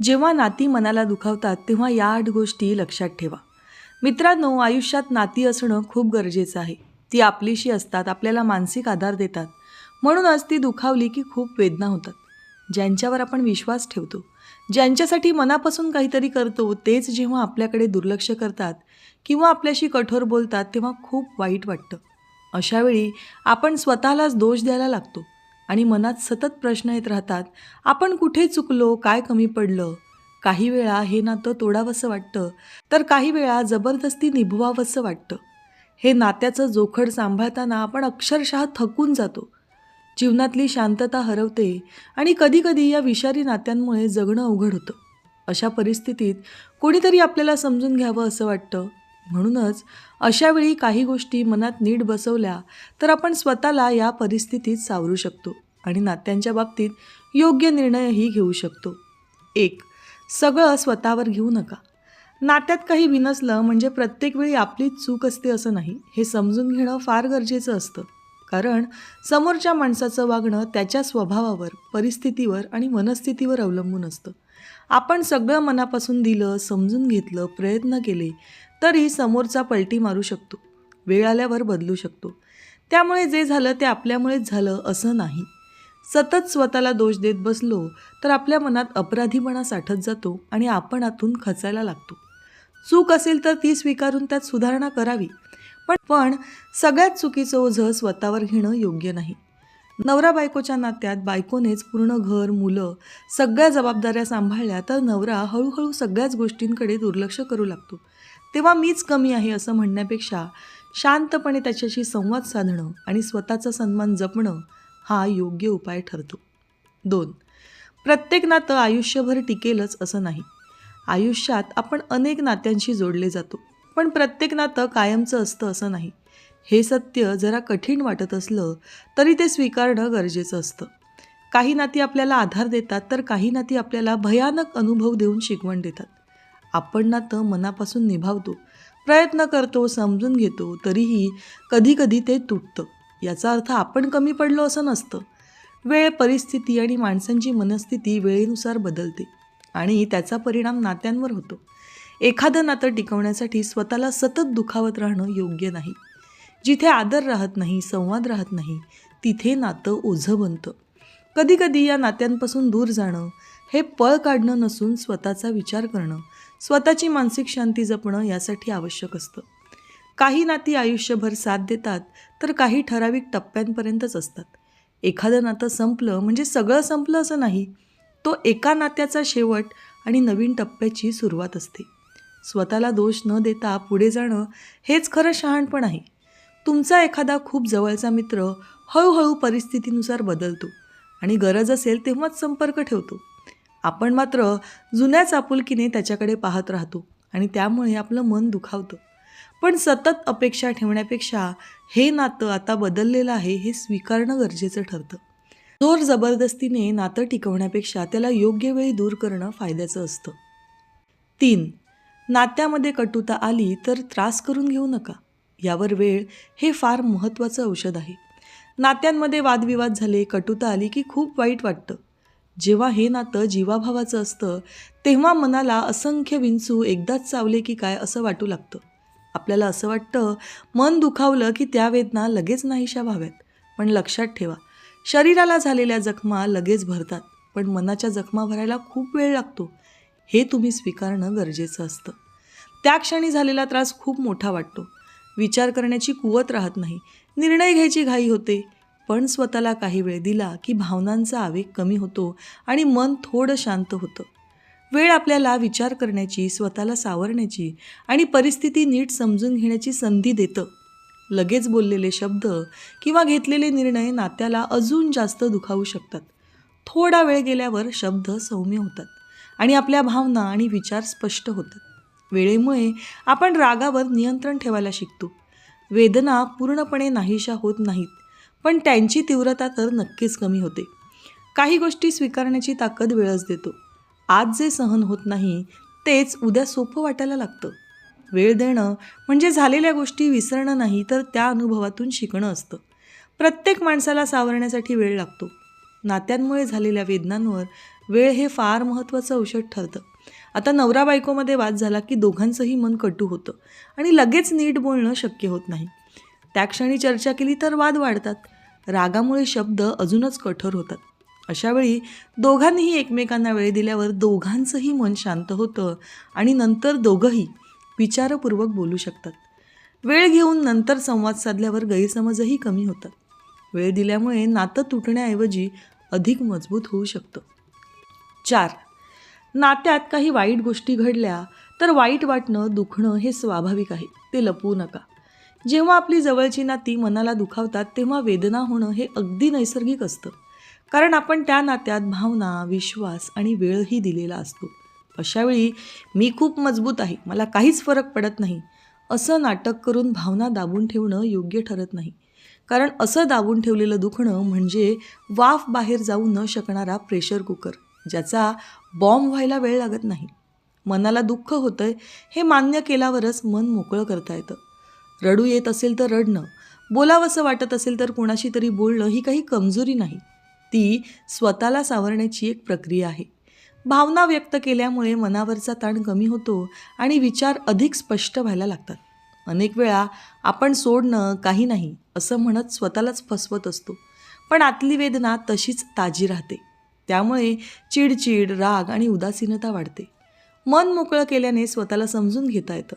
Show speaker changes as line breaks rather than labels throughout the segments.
जेव्हा नाती मनाला दुखावतात तेव्हा या 8 गोष्टी लक्षात ठेवा. मित्रांनो, आयुष्यात नाती असणं खूप गरजेचं आहे. ती आपलीशी असतात, आपल्याला मानसिक आधार देतात. म्हणूनच ती दुखावली की खूप वेदना होतात. ज्यांच्यावर आपण विश्वास ठेवतो, ज्यांच्यासाठी मनापासून काहीतरी करतो, तेच जेव्हा आपल्याकडे दुर्लक्ष करतात किंवा आपल्याशी कठोर बोलतात तेव्हा खूप वाईट वाटतं. अशावेळी आपण स्वतःलाच दोष द्यायला लागतो आणि मनात सतत प्रश्न येत राहतात, आपण कुठे चुकलो, काय कमी पडलं. काही वेळा हे नातं तोडावंसं वाटतं, तर काही वेळा जबरदस्ती निभवावंसं वाटतं. हे नात्याचं जोखड सांभाळताना आपण अक्षरशः थकून जातो. जीवनातली शांतता हरवते आणि कधीकधी या विषारी नात्यांमुळे जगणं अवघड होतं. अशा परिस्थितीत कोणीतरी आपल्याला समजून घ्यावं असं वाटतं. म्हणूनच अशावेळी काही गोष्टी मनात नीट बसवल्या तर आपण स्वतःला या परिस्थितीत सावरू शकतो आणि नात्यांच्या बाबतीत योग्य निर्णयही घेऊ शकतो. 1. सगळं स्वतःवर घेऊ नका. नात्यात काही बिनसलं म्हणजे प्रत्येक वेळी आपलीच चूक असते असं नाही, हे समजून घेणं फार गरजेचं असतं. कारण समोरच्या माणसाचं वागणं त्याच्या स्वभावावर, परिस्थितीवर आणि मनस्थितीवर अवलंबून असतं. आपण सगळं मनापासून दिलं, समजून घेतलं, प्रयत्न केले, तरी समोरचा पलटी मारू शकतो. वेळ आल्यावर बदलू शकतो. त्यामुळे जे झालं ते आपल्यामुळेच झालं असं नाही. सतत स्वतःला दोष देत बसलो तर आपल्या मनात अपराधीपणा साठत जातो आणि आपण आतून खचायला लागतो. चूक असेल तर ती स्वीकारून त्यात सुधारणा करावी, पण सगळ्यात चुकीचं ओझं स्वतःवर घेणं योग्य नाही. नवरा बायकोच्या नात्यात बायकोनेच पूर्ण घर, मुलं, सगळ्या जबाबदाऱ्या सांभाळल्या तर नवरा हळूहळू सगळ्याच गोष्टींकडे दुर्लक्ष करू लागतो. तेव्हा मीच कमी आहे असं म्हणण्यापेक्षा शांतपणे त्याच्याशी संवाद साधणं आणि स्वतःचा सन्मान जपणं हा योग्य उपाय ठरतो. 2. प्रत्येक नातं आयुष्यभर टिकेलच असं नाही. आयुष्यात आपण अनेक नात्यांशी जोडले जातो, पण प्रत्येक नातं कायमचं असतं असं नाही. हे सत्य जरा कठीण वाटत असलं तरी ते स्वीकारणं गरजेचं असतं. काही नाती आपल्याला आधार देतात तर काही नाती आपल्याला भयानक अनुभव देऊन शिकवण देतात. आपण नातं मनापासून निभावतो, प्रयत्न करतो, समजून घेतो, तरीही कधीकधी ते तुटतं. याचा अर्थ आपण कमी पडलो असं नसतं. वेळ, परिस्थिती आणि माणसांची मनस्थिती वेळेनुसार बदलते आणि त्याचा परिणाम नात्यांवर होतो. एखादं नातं टिकवण्यासाठी स्वतःला सतत दुखावत राहणं योग्य नाही. जिथे आदर राहत नाही, संवाद राहत नाही, तिथे नातं ओझं बनतं. कधीकधी या नात्यांपासून दूर जाणं हे पळ काढणं नसून स्वतःचा विचार करणं, स्वतःची मानसिक शांती जपणं यासाठी आवश्यक असतं. काही नाती आयुष्यभर साथ देतात तर काही ठराविक टप्प्यांपर्यंतच असतात. एखादं नातं संपलं म्हणजे सगळं संपलं असं नाही. तो एका नात्याचा शेवट आणि नवीन टप्प्याची सुरुवात असते. स्वतःला दोष न देता पुढे जाणं हेच खरं शहाणपण आहे. तुमचा एखादा खूप जवळचा मित्र हळूहळू परिस्थितीनुसार बदलतो आणि गरज असेल तेव्हाच संपर्क ठेवतो. आपण मात्र जुन्याच आपुलकीने त्याच्याकडे पाहत राहतो आणि त्यामुळे आपलं मन दुखावतं. पण सतत अपेक्षा ठेवण्यापेक्षा हे नातं आता बदललेलं आहे हे स्वीकारणं गरजेचं ठरतं. जोर जबरदस्तीने नातं टिकवण्यापेक्षा त्याला योग्य वेळी दूर करणं फायद्याचं असतं. 3. नात्यामध्ये कटुता आली तर त्रास करून घेऊ नका. यावर वेळ हे फार महत्त्वाचं औषध आहे. नात्यांमध्ये वादविवाद झाले, कटुता आली की खूप वाईट वाटतं. जेव्हा हे नातं जीवाभावाचं असतं तेव्हा मनाला असंख्य विंचू एकदाच चावले की काय असं वाटू लागतं. आपल्याला असं वाटतं मन दुखावलं की त्या वेदना लगेच नाहीशा व्हाव्यात. पण लक्षात ठेवा, शरीराला झालेल्या जखमा लगेच भरतात, पण मनाच्या जखमा भरायला खूप वेळ लागतो. हे तुम्ही स्वीकारणं गरजेचं असतं. त्या क्षणी झालेला त्रास खूप मोठा वाटतो. विचार करण्याची कुवत राहत नाही, निर्णय घ्यायची घाई होते. पण स्वतःला काही वेळ दिला की भावनांचा आवेग कमी होतो आणि मन थोडं शांत होतं. वेळ आपल्याला विचार करण्याची, स्वतःला सावरण्याची आणि परिस्थिती नीट समजून घेण्याची संधी देतं. लगेच बोललेले शब्द किंवा घेतलेले निर्णय नात्याला अजून जास्त दुखावू शकतात. थोडा वेळ गेल्यावर शब्द सौम्य होतात आणि आपल्या भावना आणि विचार स्पष्ट होतात. वेळेमुळे आपण रागावर नियंत्रण ठेवायला शिकतो. वेदना पूर्णपणे नाहीशा होत नाहीत, पण त्यांची तीव्रता तर नक्कीच कमी होते. काही गोष्टी स्वीकारण्याची ताकद वेळच देतो. आज जे सहन होत नाही तेच उद्या सोपं वाटायला लागतं. वेळ देणं म्हणजे झालेल्या गोष्टी विसरणं नाही, तर त्या अनुभवातून शिकणं असतं. प्रत्येक माणसाला सावरण्यासाठी वेळ लागतो. नात्यांमुळे झालेल्या वेदनांवर वेळ हे फार महत्त्वाचं औषध ठरतं. आता नवरा बायकोमध्ये वाद झाला की दोघांचंही मन कटू होतं आणि लगेच नीट बोलणं शक्य होत नाही. त्या क्षणी चर्चा केली तर वाद वाढतात. रागामुळे शब्द अजूनच कठोर होतात. अशावेळी दोघांनीही एकमेकांना वेळ दिल्यावर दोघांचंही मन शांत होतं आणि नंतर दोघंही विचारपूर्वक बोलू शकतात. वेळ घेऊन नंतर संवाद साधल्यावर गैरसमजही कमी होतात. वेळ दिल्यामुळे नातं तुटण्याऐवजी अधिक मजबूत होऊ शकतं. 4. नात्यात काही वाईट गोष्टी घडल्या तर वाईट वाटणं, दुखणं हे स्वाभाविक आहे. ते लपवू नका. जेव्हा आपली जवळची नाती मनाला दुखावतात तेव्हा वेदना होणं हे अगदी नैसर्गिक असतं. कारण आपण त्या नात्यात भावना, विश्वास आणि वेळही दिलेला असतो. अशावेळी मी खूप मजबूत आहे, मला काहीच फरक पडत नाही, असं नाटक करून भावना दाबून ठेवणं योग्य ठरत नाही. कारण असं दाबून ठेवलेलं दुखणं म्हणजे वाफ बाहेर जाऊ न शकणारा प्रेशर कुकर, ज्याचा बॉम्ब व्हायला वेळ लागत नाही. मनाला दुःख होतंय हे मान्य केल्यावरच मन मोकळं करता येतं. रडू येत असेल तर रडणं, बोलावंसं वाटत असेल तर कुणाशी तरी बोलणं ही काही कमजोरी नाही. ती स्वतःला सावरण्याची एक प्रक्रिया आहे. भावना व्यक्त केल्यामुळे मनावरचा ताण कमी होतो आणि विचार अधिक स्पष्ट व्हायला लागतात. अनेक वेळा आपण सोडणं, काही नाही असं म्हणत स्वतःलाच फसवत असतो. पण आतली वेदना तशीच ताजी राहते. त्यामुळे चिडचिड, राग आणि उदासीनता वाढते. मन मोकळं केल्याने स्वतःला समजून घेता येतं.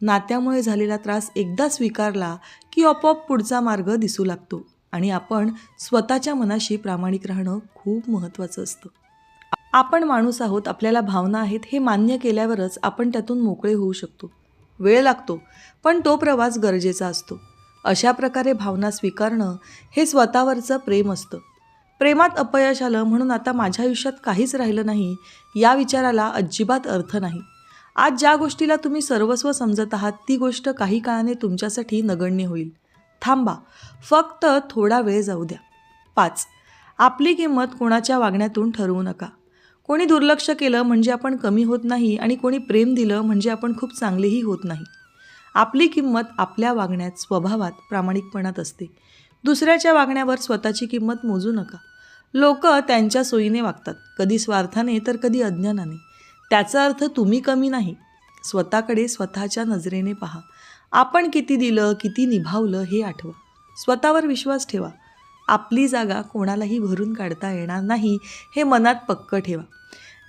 नात्यामुळे झालेला त्रास एकदा स्वीकारला की आपोआप पुढचा मार्ग दिसू लागतो आणि आपण स्वतःच्या मनाशी प्रामाणिक राहणं खूप महत्त्वाचं असतं. आपण माणूस आहोत, आपल्याला भावना आहेत हे मान्य केल्यावरच आपण त्यातून मोकळे होऊ शकतो. वेळ लागतो, पण तो प्रवास गरजेचा असतो. अशा प्रकारे भावना स्वीकारणं हे स्वतःवरचं प्रेम असतं. प्रेमात अपयश आलं म्हणून आता माझ्या आयुष्यात काहीच राहिलं नाही या विचाराला अजिबात अर्थ नाही. आज ज्या गोष्टीला तुम्ही सर्वस्व समजत आहात ती गोष्ट काही काळाने तुमच्यासाठी नगण्य होईल. थांबा, फक्त थोडा वेळ जाऊ द्या. 5. आपली किंमत कोणाच्या वागण्यातून ठरवू नका. कोणी दुर्लक्ष केलं म्हणजे आपण कमी होत नाही आणि कोणी प्रेम दिलं म्हणजे आपण खूप चांगलेही होत नाही. आपली किंमत आपल्या वागण्यात, स्वभावात, प्रामाणिकपणात असते. दुसऱ्याच्या वागण्यावर स्वतःची किंमत मोजू नका. लोक त्यांच्या सोयीने वागतात, कधी स्वार्थाने तर कधी अज्ञानाने. त्याचा अर्थ तुम्ही कमी नाही. स्वतःकडे स्वतःच्या नजरेने पहा. आपण किती दिलं, किती निभावलं हे आठवा. स्वतःवर विश्वास ठेवा. आपली जागा कोणालाही भरून काढता येणार नाही हे मनात पक्क ठेवा.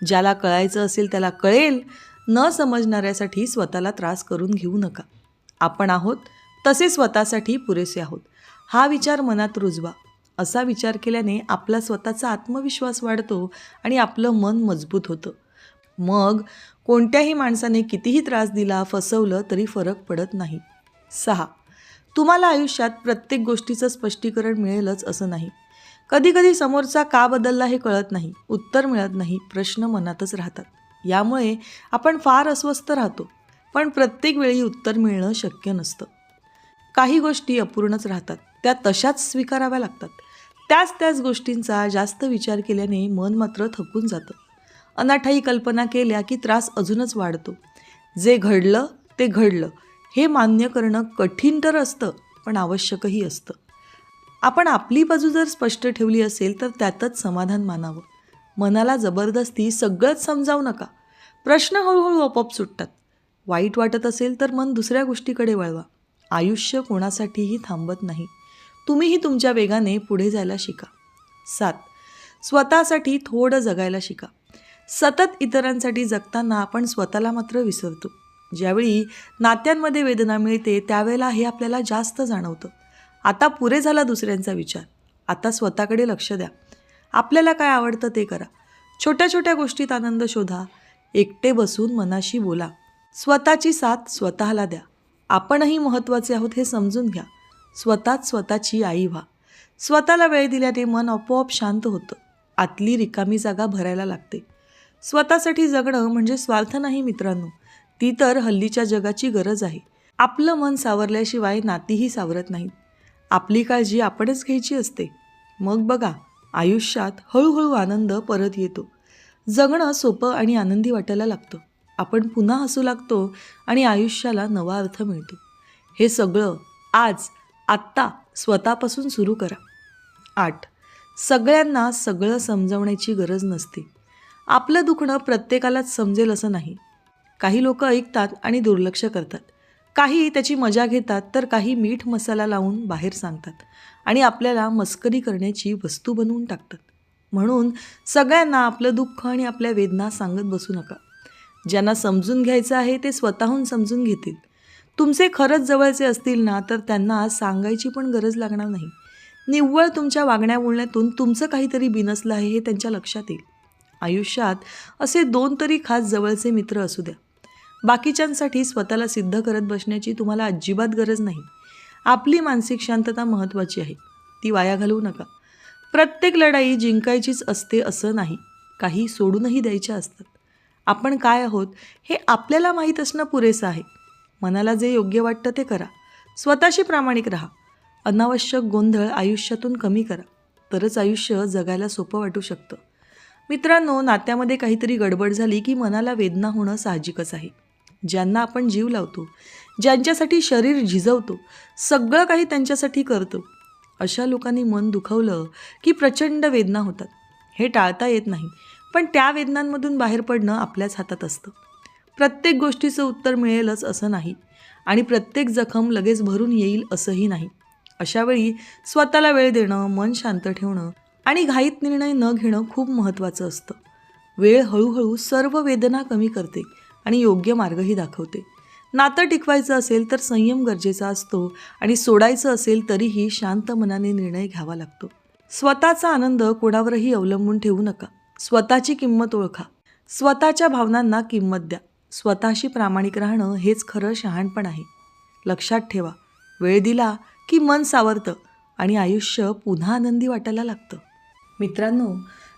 ज्याला कळायचं असेल त्याला कळेल. न समजणाऱ्यासाठी स्वतःला त्रास करून घेऊ नका. आपण आहोत तसे स्वतःसाठी पुरेसे आहोत हा विचार मनात रुजवा. असा विचार केल्याने आपला स्वतःचा आत्मविश्वास वाढतो आणि आपलं मन मजबूत होतं. मग कोणत्याही माणसाने कितीही त्रास दिला, फसवलं तरी फरक पडत नाही. 6. तुम्हाला आयुष्यात प्रत्येक गोष्टीचं स्पष्टीकरण मिळेलच असं नाही. कधीकधी समोरचा का बदलला हे कळत नाही, उत्तर मिळत नाही, प्रश्न मनातच राहतात. यामुळे आपण फार अस्वस्थ राहतो. पण प्रत्येक वेळी उत्तर मिळणं शक्य नसतं. काही गोष्टी अपूर्णच राहतात, त्या तशाच स्वीकाराव्या लागतात. त्याच गोष्टींचा जास्त विचार केल्याने मन मात्र थकून जातं. अनाठायी कल्पना केल्या की त्रास अजूनच वाढतो. जे घडलं ते घडलं हे मान्य करणं कठीण तर असतं, पण आवश्यकही असतं. आपण आपली बाजू जर स्पष्ट ठेवली असेल तर त्यातच समाधान मानावं. मनाला जबरदस्ती सगळंच समजावू नका. प्रश्न हळूहळू आपोआप सुटतात. वाईट वाटत असेल तर मन दुसऱ्या गोष्टीकडे वळवा. आयुष्य कोणासाठीही थांबत नाही. तुम्हीही तुमच्या वेगाने पुढे जायला शिका. 7. स्वतःसाठी थोडं जगायला शिका. सतत इतरांसाठी जगताना आपण स्वतःला मात्र विसरतो. ज्यावेळी नात्यांमध्ये वेदना मिळते त्यावेळेला हे आपल्याला जास्त जाणवतं. आता पुरे झाला दुसऱ्यांचा विचार. आता स्वतःकडे लक्ष द्या. आपल्याला काय आवडतं ते करा. छोट्या छोट्या गोष्टीत आनंद शोधा. एकटे बसून मनाशी बोला. स्वतःची साथ स्वतःला द्या. आपणही महत्त्वाचे आहोत हे समजून घ्या. स्वतःच स्वतःची आई व्हा. स्वतःला वेळ दिल्याने मन आपोआप शांत होतं. आतली रिकामी जागा भरायला लागते. स्वतःसाठी जगणं म्हणजे स्वार्थ नाही मित्रांनो, ती तर हल्लीच्या जगाची गरज आहे. आपलं मन सावरल्याशिवाय नातीही सावरत नाहीत. आपली काळजी आपणच घ्यायची असते. मग बघा, आयुष्यात हळूहळू आनंद परत येतो. जगणं सोपं आणि आनंदी वाटायला लागतं. आपण पुन्हा हसू लागतो आणि आयुष्याला नवा अर्थ मिळतो. हे सगळं आज, आत्ता स्वतःपासून सुरू करा. 8. सगळ्यांना सगळं समजावण्याची गरज नसते. आपलं दुखणं प्रत्येकालाच समजेल असं नाही. काही लोक ऐकतात आणि दुर्लक्ष करतात, काही त्याची मजा घेतात, तर काही मीठ मसाला लावून बाहेर सांगतात आणि आपल्याला मस्करी करण्याची वस्तू बनवून टाकतात. म्हणून सगळ्यांना आपलं दुःख आणि आपल्या वेदना सांगत बसू नका. ज्यांना समजून घ्यायचं आहे ते स्वतःहून समजून घेतील. तुमचे खरंच जवळचे असतील ना, तर त्यांना सांगायची पण गरज लागणार नाही. निव्वळ तुमच्या वागण्या बोलण्यातून तुमचं काहीतरी बिनसलं आहे हे त्यांच्या लक्षात येईल. आयुष्यात असे 2 तरी खास जवळचे मित्र असू द्या. बाकीच्यांसाठी स्वतःला सिद्ध करत बसण्याची तुम्हाला अजिबात गरज नाही. आपली मानसिक शांतता महत्त्वाची आहे, ती वाया घालवू नका. प्रत्येक लढाई जिंकायचीच असते असं नाही, काही सोडूनही द्यायच्या असतात. आपण काय आहोत हे आपल्याला माहीत असणं पुरेसं आहे. मनाला जे योग्य वाटतं ते करा. स्वतःशी प्रामाणिक राहा. अनावश्यक गोंधळ आयुष्यातून कमी करा, तरच आयुष्य जगायला सोपं वाटू शकतं. मित्रांनो, नात्यामध्ये काहीतरी गडबड झाली की मनाला वेदना होणं साहजिकच आहे. ज्यांना आपण जीव लावतो, ज्यांच्यासाठी शरीर झिजवतो, सगळं काही त्यांच्यासाठी करतो, अशा लोकांनी मन दुखावलं की प्रचंड वेदना होतात. हे टाळता येत नाही, पण त्या वेदनांमधून बाहेर पडणं आपल्याच हातात असतं. प्रत्येक गोष्टीचं उत्तर मिळेलच असं नाही आणि प्रत्येक जखम लगेच भरून येईल असंही नाही. अशावेळी स्वतःला वेळ देणं, मन शांत ठेवणं आणि घाईत निर्णय न घेणं खूप महत्त्वाचं असतं. वेळ हळूहळू सर्व वेदना कमी करते आणि योग्य मार्गही दाखवते. नातं टिकवायचं असेल तर संयम गरजेचा असतो आणि सोडायचं असेल तरीही शांत मनाने निर्णय घ्यावा लागतो. स्वतःचा आनंद कोणावरही अवलंबून ठेवू नका. स्वतःची किंमत ओळखा. स्वतःच्या भावनांना किंमत द्या. स्वतःशी प्रामाणिक राहणं हेच खरं शहाणपण आहे. लक्षात ठेवा, वेळ दिला की मन सावरतं आणि आयुष्य पुन्हा आनंदी वाटायला लागतं. मित्रांनो,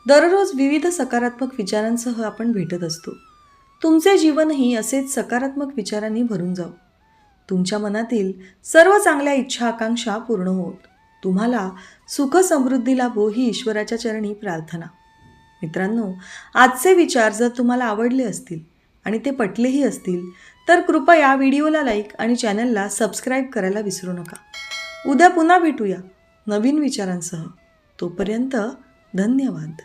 दररोज विविध सकारात्मक विचारांसह आपण भेटत असतो. तुमचे जीवनही असेच सकारात्मक विचारांनी भरून जावो. तुमच्या मनातील सर्व चांगल्या इच्छा आकांक्षा पूर्ण होत. तुम्हाला सुख समृद्धी लाभो ही ईश्वराच्या चरणी प्रार्थना. मित्रांनो, आजचे विचार जर तुम्हाला आवडले असतील आणि ते पटलेही असतील तर कृपया व्हिडिओला लाईक आणि चॅनलला सबस्क्राईब करायला विसरू नका. उद्या पुन्हा भेटूया नवीन विचारांसह. तोपर्यंत धन्यवाद.